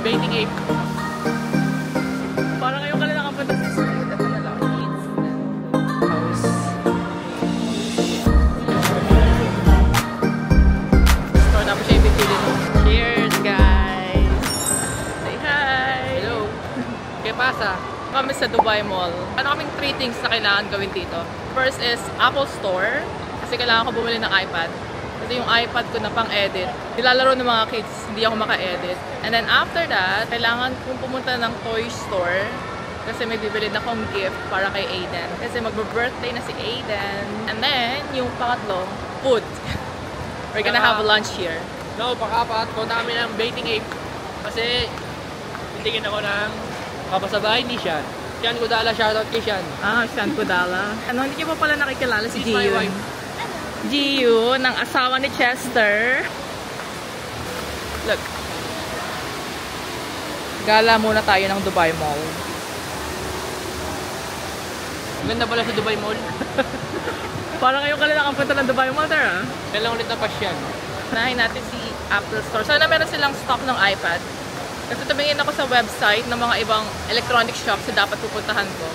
Bathing ape. Parang ngayon ka na nakapunta sa street. Ito na lang. House. Store tapos siya yung bibili mo. Cheers, guys! Say hi! Hello! Kaya pasa? Kami sa Dubai Mall. Ano kaming 3 things na kailangan gawin dito? First is Apple Store. Kasi kailangan ko bumili ng iPad. Kasi yung iPad ko na pang-edit. Nilalaro ng mga kids, hindi ako maka-edit. And then after that, kailangan kong pumunta ng toy store. Kasi may bibili na akong gift para kay Aiden. Kasi mag-birthday na si Aiden. And then, yung pangatlo, food. We're gonna have lunch here. No, pang-apat, punta kami ng Bathing Ape. Kasi, titigin ako ng kapasabay ni Sean. Sean Kudala, shoutout kay Sean. Ah, Sean Kudala. Ano, hindi ko pa pala nakikilala si Giyu. Giyu, ng asawa ni Chester. Look. Gala muna tayo ng Dubai Mall. Ganda pala sa Dubai Mall. Parang ngayon ka lang nakapunta ng Dubai Mall, Tara. Kailangan ulit na pasyan. Unahin natin si Apple Store. Sana meron silang stock ng iPad. Kasi tumingin ako sa website ng mga ibang electronic shops na dapat pupuntahan ko.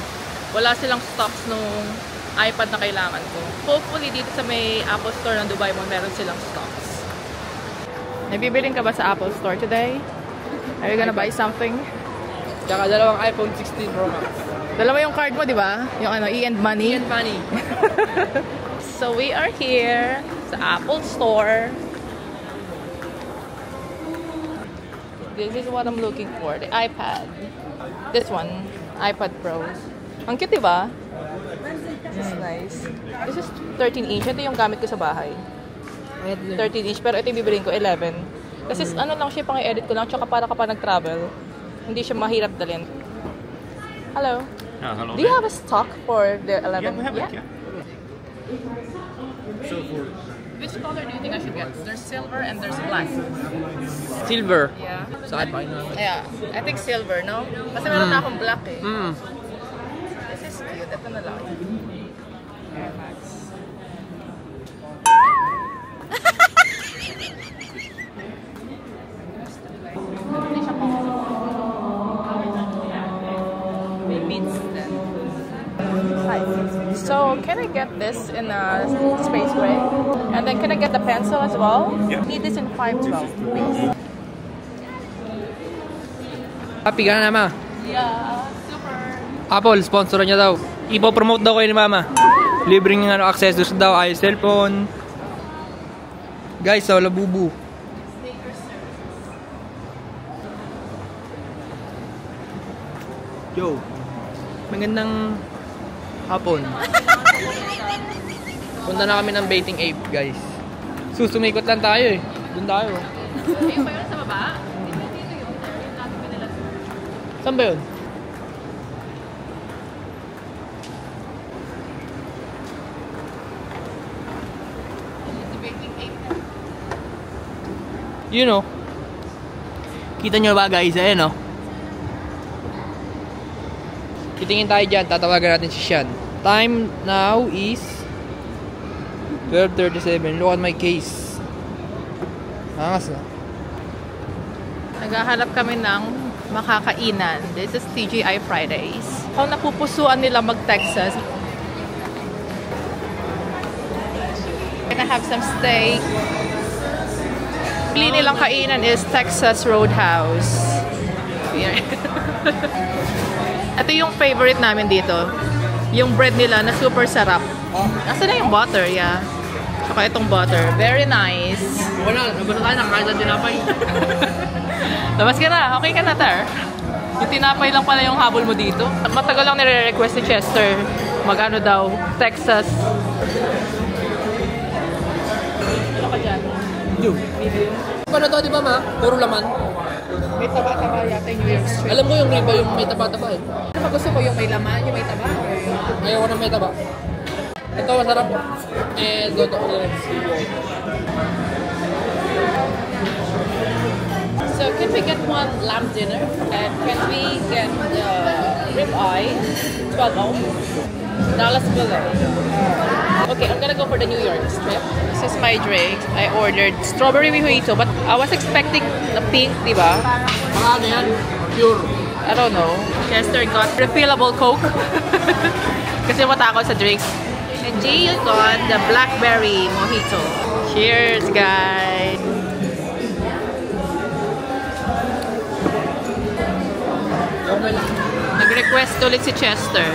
Wala silang stocks nung iPad na kailangan ko. Hopefully dito sa may Apple Store ng Dubai Mall meron silang stocks. Nabibilin ka ba sa Apple Store today? Are you gonna buy something? Tsaka dalawang iPhone 16 Pro Max. Dalawa yung card mo, di ba? Yung ano, E&Money? E&Money. So we are here sa Apple Store. This is what I'm looking for, the iPad. This one, iPad Pro. Ang cute, diba? This is nice. This is 13-inch. Ito yung gamit ko sa bahay. 13-inch, pero ito yung bibiliin ko, 11. Kasi ano lang siya, pang-edit ko lang, tsaka para ka pa nag-travel. Hindi siya mahirap dalhin. Hello. Hello. Do you have a stock for the 11? Yeah, we have it, yeah. So for... Which color do you think I should get? There's silver and there's black. Silver. Yeah. Saan pa yun? Yeah. I think silver, no? Kasi meron na akong black eh. Mm. This is cute. Ito na lang. Air Max. May beads then. So, can I get this in a space gray? And then can I get the pencil as well? Yeah. I need this in 512, please. Happy ka na, Ma? Yeah, super. Apple, sponsor niya daw. Ipo-promote daw kayo ni Mama. Libreng accessories daw, ayos cellphone. Guys, so labubu. Yo, magandang hapon. Punta na kami ng Bathing Ape, guys. Susumikot lang tayo eh. Doon tayo. Ayun pa yun sa baba? Dito yun. Yung natin pinila. Saan ba yun? You know. Kita nyo ba guys? Ayan o. Titingin tayo dyan. Tatawagan natin si Sean. Time now is 12:37. Look at my case. Angas na. Naghahanap kami ng makakainan. This is TGI Fridays. Kung napupusuan nila mag-Texas. Gonna have some steak. Pili nilang kainan is Texas Roadhouse. Ito yung favorite namin dito. Yung bread nila na super sarap. Nasaan na yung butter? Yeah. Saka itong butter. Very nice. Wala. Nabasa tayo ng kahit na tinapay. Labas ka na. Okay ka na, Tar. Yung tinapay lang pala yung habol mo dito. Matagal lang nire-request ni Chester. Mag-ano daw. Texas. Ano ka dyan? Medium. Ano to, di ba ma? Puro laman. May taba-taba yata yung New York Strip. Alam ko yung riba yung may taba-taba eh. Ano gusto ko yung may laman, yung may taba? Ayaw ko ng may taba. Ito masarap. Eh, goto ko na rin. So, can we get one lamb dinner? And can we get the ribeye, 12 ounce? Dallas fillet. Okay, I'm gonna go for the New York strip. This is my drink. I ordered strawberry mojito, but I was expecting the pink, di ba? Ano yan? Pure. I don't know. Chester got refillable Coke. Kasi matakot sa drinks. And Gio got the blackberry mojito. Cheers, guys! Nag-request ulit si Chester.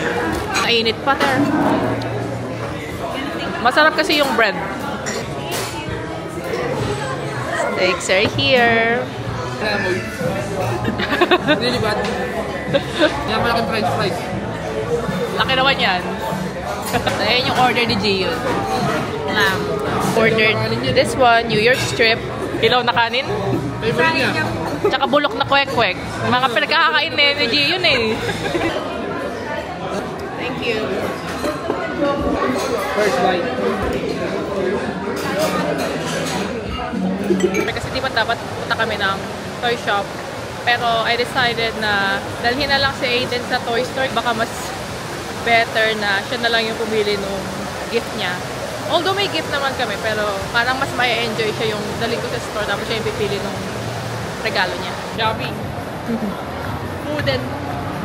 Nainit pa, ter. Masarap kasi yung bread. Steaks are here. Really bad. Kaya malaking french fries. Laki naman yan. Ayan yung order ni Gio. Ordered this one, New York strip. Hilaw na kanin. Favorite niya. Tsaka bulok na kwek-kwek. Mga pinagkakakain ni Gio yun eh. Thank you. First bite. Kasi di ba dapat punta kami ng toy shop. Pero I decided na dalhin na lang si Aiden sa toy store. Baka mas better na siya na lang yung pumili nung gift niya. Although may gift naman kami, pero parang mas may enjoy siya yung dalhin ko sa store tapos siya yung pipili nung regalo niya. Shopee. Food and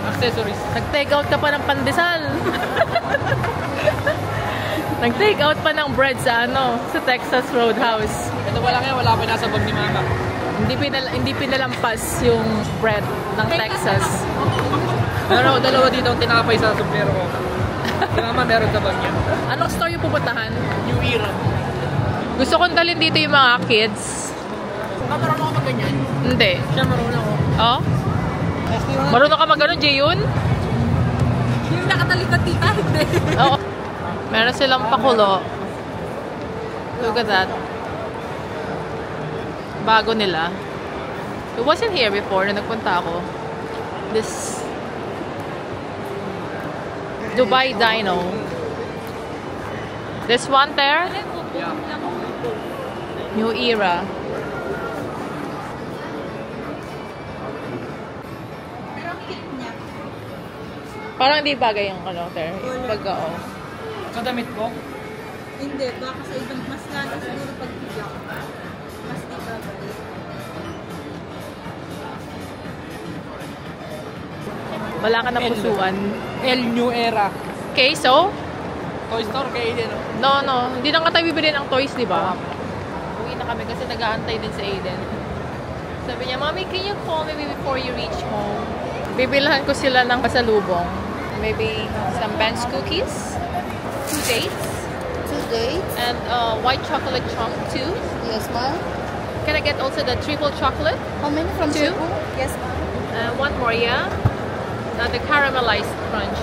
Accessories. nag-take out ka pa ng pandesal. Nag-take out pa ng bread sa sa Texas Roadhouse. Ito wala nga, wala pa nasa bag ni Mama. Hindi pinalampas yung bread ng Texas. Pero dalawa dito ang tinapay sa sombrero ko. Si Mama meron sa bag niya. Anong store yung pupuntahan? New Era. Gusto kong dalhin dito yung mga kids. Marunong ako mag-ganyan. Hindi. Siya marunong ako. Oh? Marunong ka mag-ganon, Jayun? Yung nakatalikod tita, hindi. Oo. Meron silang pakulo. Look at that. Bago nila. It wasn't here before na nagpunta ako. This Dubai Dino. This one there? Yeah. New Era. Pero ang cute niya. Parang di bagay yung there. Pagka, Sa damit ko? Hindi, baka sa ibang mas lalo siguro pag black. Mas di bagay. wala ka na pusuan. El New Era. Okay, so? Toy Store kay Aiden. No. Hindi na nga tayo bibili ng toys, di ba? Uwi na kami kasi nag-aantay din si Aiden. Sabi niya, Mommy, can you call me before you reach home? Bibilhan ko sila ng pasalubong. Maybe some Ben's cookies, 2 dates, 2 dates? and white chocolate chunk, 2. Yes, ma'am. Can I get also the triple chocolate? How many from 2? Cebu? Yes, ma'am. One more, yeah? The caramelized crunch.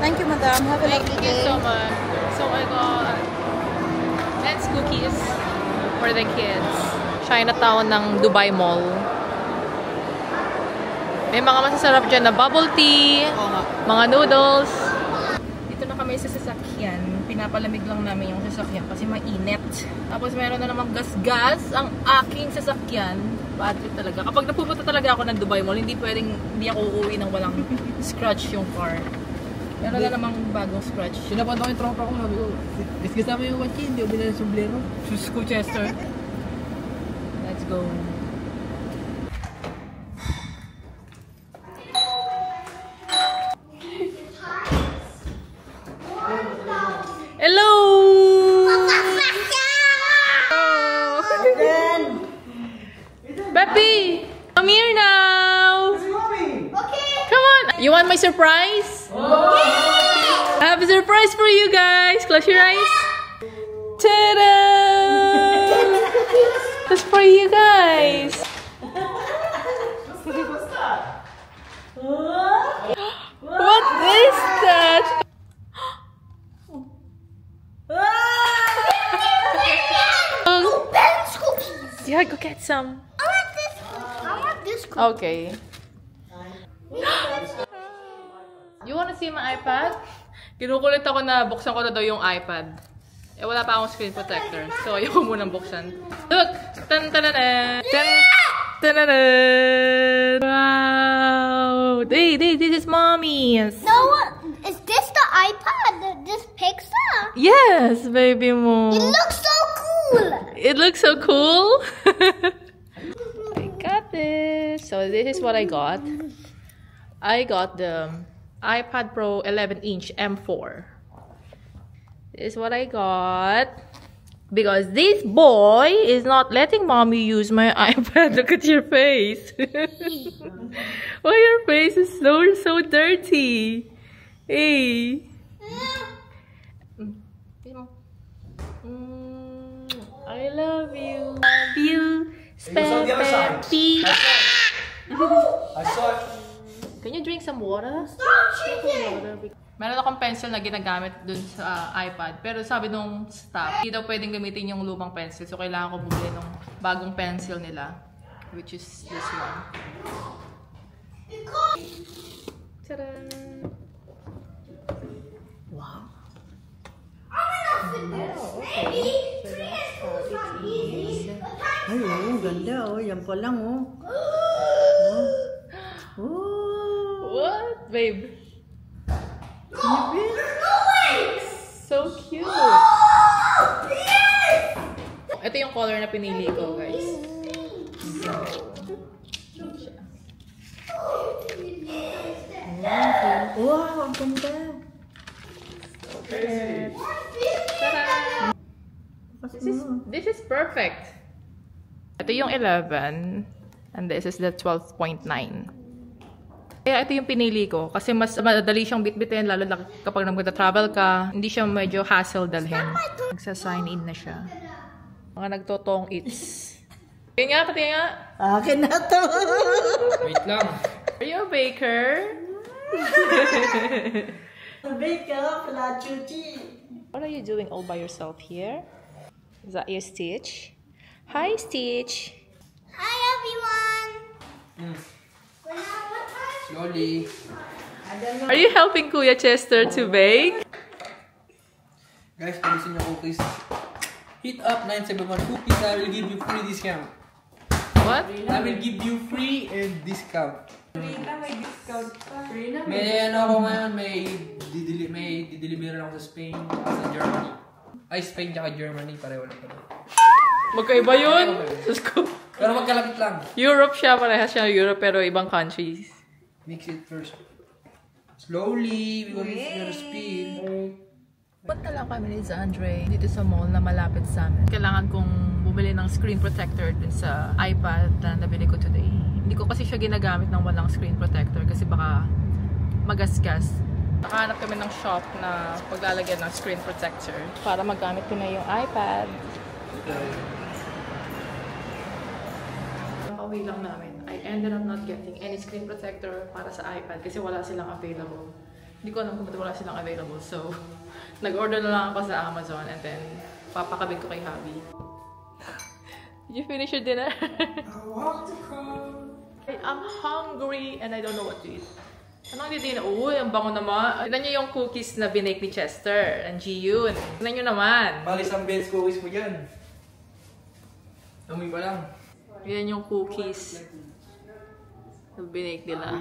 Thank you, madam. Have a Thank lovely you day. so much. So I got Ben's cookies for the kids. Chinatown ng Dubai Mall. May mga masasarap dyan na bubble tea, mga noodles. Dito na kami sa sasakyan. Pinapalamig lang namin yung sasakyan kasi mainit. Tapos meron na namang gas-gas ang aking sasakyan. Bad trip talaga. Kapag napupunta talaga ako ng Dubai Mall, hindi ako uuwi ng walang scratch yung car. Meron na namang bagong scratch. Sinapunta ko yung tropa ko. Sabi ko, kasama yung watch, hindi ko binala yung sombrero. Sus ko, Chester. Let's go. Hello! Peppy! Come here now! Come on! You want my surprise? I have a surprise for you guys! Close your eyes! Ta-da! That's for you guys! What is that? Ben's cookies. Yeah, go get some. I want this cookie. Okay. You wanna see my iPad? Kinukulit ako na buksan ko na daw yung iPad. Eh, wala pa akong screen protector. So, ayoko munang buksan. Look! Dun, dun, dun, dun. Dun, dun, dun, dun. Wow. Hey, this is Mommy's. No, is this the iPad? This Pixar? Yes, baby mo. It looks so cool. It looks so cool. I got this. So this is what I got. I got the iPad Pro 11-inch M4. This is what I got. Because this boy is not letting mommy use my iPad. Look at your face. Why your face is so dirty? Hey. I love you. Love you. Peppy. I saw it. Can you drink some water? Stop shaking. Meron akong pencil na ginagamit dun sa iPad. Pero sabi nung staff, hindi daw pwedeng gamitin yung lumang pencil. So, kailangan ko bumili ng bagong pencil nila. Which is this one. Tadaan! Wow! Ay, oh, ganda oh. Yan pa lang oh. What? Babe? So cute! Ito yung color na pinili ko, guys. Wow, ang ganda. This is perfect. Ito yung 11 and this is the 12.9. Kaya ito yung pinili ko kasi mas madali siyang bitbitin lalo na kapag nagta-travel ka, hindi siya medyo hassle dalhin. Nagsa-sign in na siya. Mga nagtotong its. Kaya nga, pati nga. Akin na to. Wait lang. Are you a baker? Baker, pala chuchi. What are you doing all by yourself here? Is that your Stitch? Hi, Stitch. Hi, everyone. Slowly. Are you helping Kuya Chester to bake? Guys, kung gusto niyo cookies, hit up 971 cookies. I will give you free discount. What? I will give you free and discount. May discount pa. May ano ako ngayon, may dideliver ako sa Spain at sa Germany. Ay, Spain tsaka Germany, pareho lang pala. Magkaiba yun? Diyos ko. Pero magkalapit lang. Europe siya, parehas siya Europe, pero ibang countries. Mix it first. Slowly, we will reach your speed. Punta lang kami ni Zandre dito sa mall na malapit sa amin. Kailangan kong bumili ng screen protector dun sa iPad na nabili ko today. Hindi ko kasi siya ginagamit ng walang screen protector kasi baka magasgas. Nakahanap kami ng shop na paglalagyan ng screen protector para magamit ko na yung iPad. Pauwi lang namin. I ended up not getting any screen protector para sa iPad kasi wala silang available. Hindi ko alam kung wala silang available. So, nag-order na lang ako sa Amazon and then papakabit ko kay Javi. Did you finish your dinner? I want to come. I'm hungry and I don't know what to eat. Anong din? Uy, ang bango naman. Tignan nyo yung cookies na binake ni Chester and Jiyun. Tignan nyo naman. Bali, isang bench cookies mo dyan. Amoy pa lang. Yan yung cookies na binake nila.